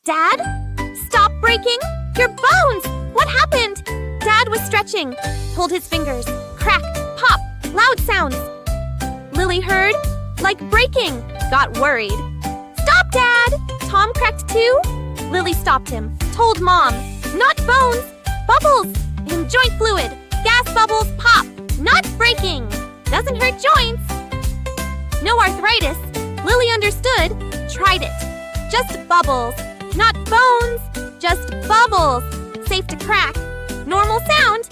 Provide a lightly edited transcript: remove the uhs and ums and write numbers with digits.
Dad? Stop breaking! Your bones! What happened? Dad was stretching. Pulled his fingers. Crack, pop, loud sounds. Lily heard, like breaking. Got worried. Stop, Dad! Tom cracked too? Lily stopped him. Told Mom, not bones, bubbles in joint fluid. Gas bubbles pop, not breaking. Doesn't hurt joints. No arthritis. Lily understood. Tried it. Just bubbles. Not bones. Just bubbles. Safe to crack. Normal sound.